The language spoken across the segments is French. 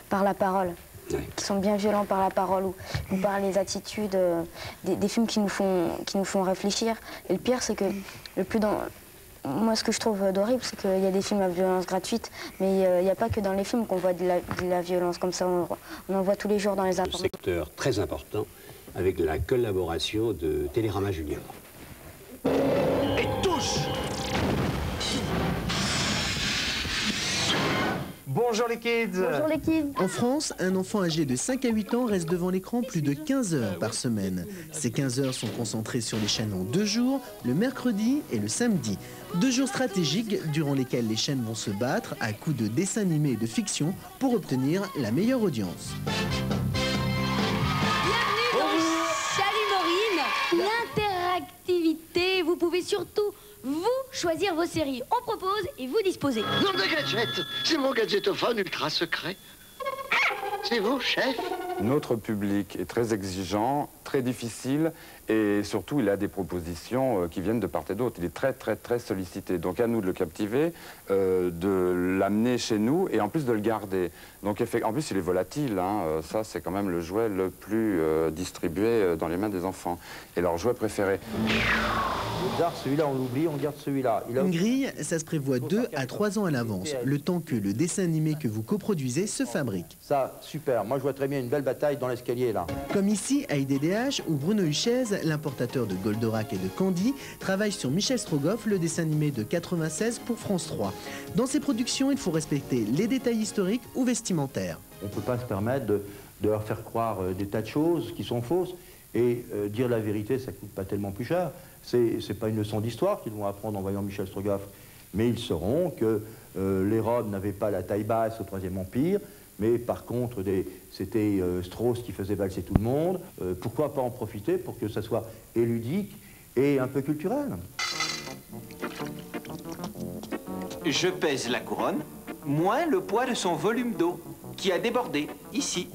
par la parole. Ouais. Qui sont bien violents par la parole ou par les attitudes, des films qui nous font réfléchir. Et le pire, c'est que moi, ce que je trouve d'horrible, c'est qu'il y a des films à violence gratuite, mais il n'y a pas que dans les films qu'on voit de la violence comme ça. On en voit tous les jours dans les informations. Un secteur très important avec la collaboration de Télérama Junior. Et touche! Bonjour les kids! Bonjour les kids! En France, un enfant âgé de 5 à 8 ans reste devant l'écran plus de 15 heures par semaine. Ces 15 heures sont concentrées sur les chaînes en 2 jours, le mercredi et le samedi. 2 jours stratégiques durant lesquels les chaînes vont se battre à coups de dessins animés et de fiction pour obtenir la meilleure audience. Bienvenue dans Chalut Maureen, l'interactivité. Vous pouvez surtout vous choisir vos séries. On propose et vous disposez. Nom de gadget, c'est mon gadgetophone ultra secret. C'est vous, chef? Notre public est très exigeant, très difficile et surtout il a des propositions qui viennent de part et d'autre. Il est très sollicité. Donc à nous de le captiver, de l'amener chez nous et en plus de le garder. Donc en plus il est volatile, hein. Ça c'est quand même le jouet le plus distribué dans les mains des enfants. Et leur jouet préféré. Celui-là on l'oublie, on garde celui-là. Une grille, ça se prévoit 2 à 3 ans à l'avance, le temps que le dessin animé que vous coproduisez se fabrique. Ça, super. Moi je vois très bien une belle bataille dans l'escalier là. Comme ici à IDDH où Bruno Huchez, l'importateur de Goldorak et de Candy, travaille sur Michel Strogoff, le dessin animé de 96 pour France 3. Dans ses productions, il faut respecter les détails historiques ou vestimentaires. On ne peut pas se permettre de leur faire croire des tas de choses qui sont fausses. Et dire la vérité, ça coûte pas tellement plus cher. C'est pas une leçon d'histoire qu'ils vont apprendre en voyant Michel Strogoff. Mais ils sauront que les robes n'avaient pas la taille basse au Troisième Empire. Mais par contre, c'était Strauss qui faisait valser tout le monde. Pourquoi pas en profiter pour que ça soit et ludique et un peu culturel? Je pèse la couronne, moins le poids de son volume d'eau, qui a débordé, ici.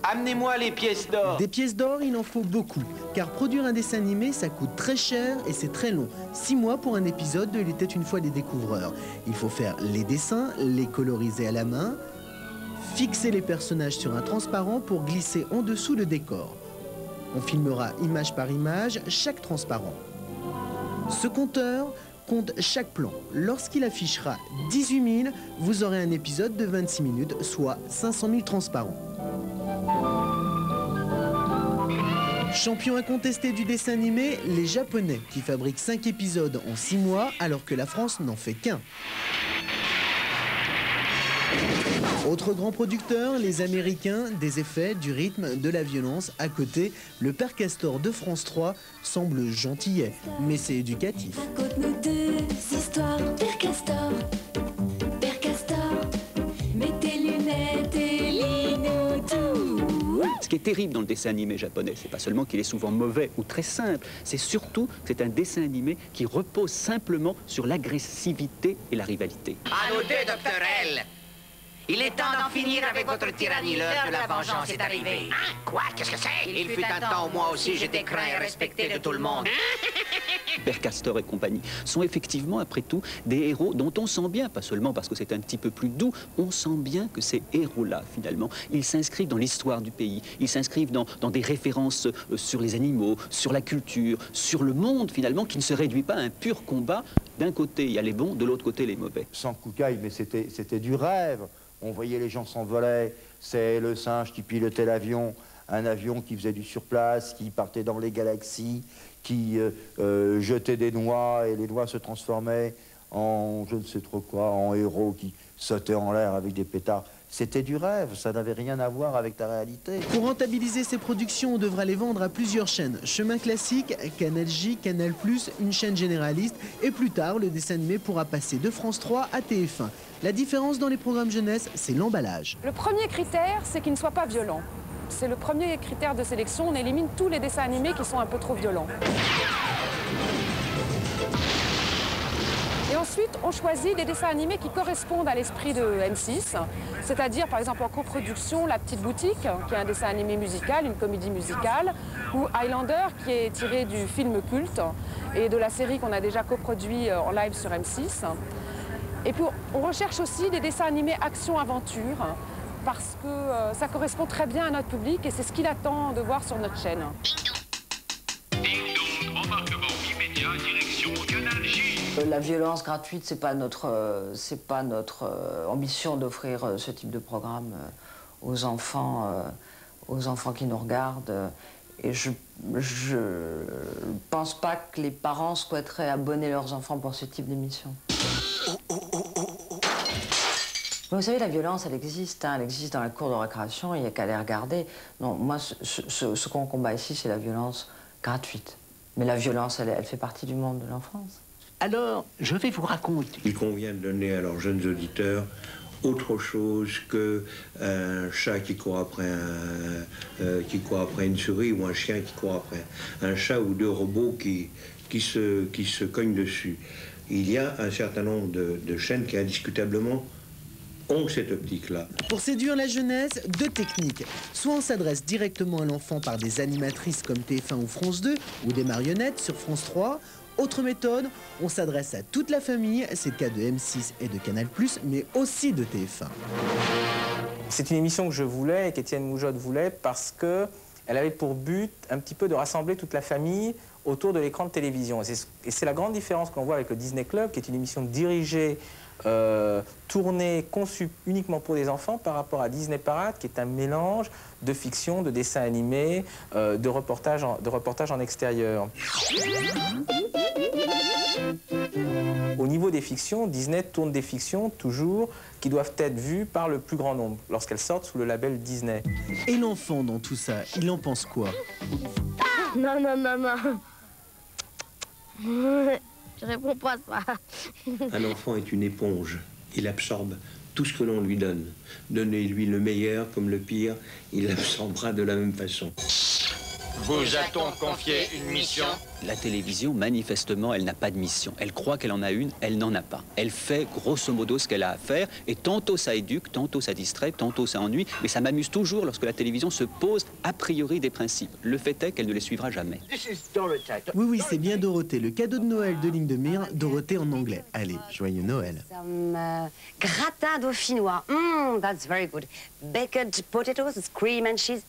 Amenez-moi les pièces d'or. Des pièces d'or, il en faut beaucoup, car produire un dessin animé, ça coûte très cher et c'est très long. 6 mois pour un épisode de Il était une fois les découvreurs. Il faut faire les dessins, les coloriser à la main, fixer les personnages sur un transparent pour glisser en dessous le décor. On filmera image par image chaque transparent. Ce compteur compte chaque plan. Lorsqu'il affichera 18 000, vous aurez un épisode de 26 minutes, soit 500 000 transparents. Champion incontesté du dessin animé, les Japonais, qui fabriquent 5 épisodes en 6 mois, alors que la France n'en fait qu'un. Autre grand producteur, les Américains, des effets, du rythme, de la violence. À côté, le Père Castor de France 3 semble gentillet, mais c'est éducatif. Raconte-nous 2 histoires, Père Castor. Père Castor, mets tes lunettes et lis-nous tout. Ce qui est terrible dans le dessin animé japonais, c'est pas seulement qu'il est souvent mauvais ou très simple, c'est surtout que c'est un dessin animé qui repose simplement sur l'agressivité et la rivalité. À nous deux, Docteur L. Il est temps d'en finir avec votre tyrannie. L'heure de la vengeance est arrivée. Hein? Quoi? Qu'est-ce que c'est? Il fut un temps où moi aussi j'étais craint et respecté de tout le monde. Père Castor et compagnie sont effectivement, après tout, des héros dont on sent bien, pas seulement parce que c'est un petit peu plus doux, on sent bien que ces héros-là, finalement, ils s'inscrivent dans l'histoire du pays, ils s'inscrivent dans des références sur les animaux, sur la culture, sur le monde, finalement, qui ne se réduit pas à un pur combat. D'un côté, il y a les bons, de l'autre côté, les mauvais. Sans coucaille, mais c'était du rêve. On voyait les gens s'envolaient, c'est le singe qui pilotait l'avion, un avion qui faisait du surplace, qui partait dans les galaxies, qui jetait des noix et les noix se transformaient en je ne sais trop quoi, en héros qui sautaient en l'air avec des pétards. C'était du rêve, ça n'avait rien à voir avec ta réalité. Pour rentabiliser ces productions, on devra les vendre à plusieurs chaînes. Chemin Classique, Canal J, Canal+, une chaîne généraliste. Et plus tard, le dessin animé pourra passer de France 3 à TF1. La différence dans les programmes jeunesse, c'est l'emballage. Le premier critère, c'est qu'il ne soit pas violent. C'est le premier critère de sélection. On élimine tous les dessins animés qui sont un peu trop violents. Et ensuite, on choisit des dessins animés qui correspondent à l'esprit de M6, c'est-à-dire, par exemple, en coproduction, La Petite Boutique, qui est un dessin animé musical, une comédie musicale, ou Highlander, qui est tiré du film culte et de la série qu'on a déjà coproduit en live sur M6. Et puis on recherche aussi des dessins animés action-aventure, parce que ça correspond très bien à notre public et c'est ce qu'il attend de voir sur notre chaîne. La violence gratuite, c'est pas notre ambition d'offrir ce type de programme aux enfants qui nous regardent. Et je pense pas que les parents souhaiteraient abonner leurs enfants pour ce type d'émission. Vous savez, la violence, elle existe dans la cour de récréation, il n'y a qu'à les regarder. Non, moi, ce qu'on combat ici, c'est la violence gratuite. Mais la violence, elle fait partie du monde de l'enfance. Alors, je vais vous raconter. Il convient de donner à leurs jeunes auditeurs autre chose qu'un chat qui court après une souris ou un chien qui court après un chat ou deux robots qui se cognent dessus. Il y a un certain nombre de chaînes qui indiscutablement ont cette optique-là. Pour séduire la jeunesse, deux techniques. Soit on s'adresse directement à l'enfant par des animatrices comme TF1 ou France 2, ou des marionnettes sur France 3. Autre méthode, on s'adresse à toute la famille, c'est le cas de M6 et de Canal+, mais aussi de TF1. C'est une émission que je voulais et qu'Étienne Moujotte voulait parce qu'elle avait pour but un petit peu de rassembler toute la famille autour de l'écran de télévision. Et c'est la grande différence qu'on voit avec le Disney Club, qui est une émission dirigée, tournée, conçue uniquement pour des enfants, par rapport à Disney Parade, qui est un mélange de fiction, de dessins animés, de reportages en extérieur. Au niveau des fictions, Disney tourne des fictions, toujours, qui doivent être vues par le plus grand nombre, lorsqu'elles sortent sous le label Disney. Et l'enfant dans tout ça, il en pense quoi? Non, non, non, non. Je réponds pas à ça. Un enfant est une éponge. Il absorbe tout ce que l'on lui donne. Donnez-lui le meilleur comme le pire, il l'absorbera de la même façon. Vous a-t-on confié une mission? La télévision, manifestement, elle n'a pas de mission. Elle croit qu'elle en a une, elle n'en a pas. Elle fait grosso modo ce qu'elle a à faire, et tantôt ça éduque, tantôt ça distrait, tantôt ça ennuie, mais ça m'amuse toujours lorsque la télévision se pose a priori des principes. Le fait est qu'elle ne les suivra jamais. Oui, oui, c'est bien Dorothée, le cadeau de Noël de Ligne de Mire, Dorothée en anglais. Allez, joyeux Noël. Gratin dauphinois. That's very good. Baked potatoes, cream and cheese.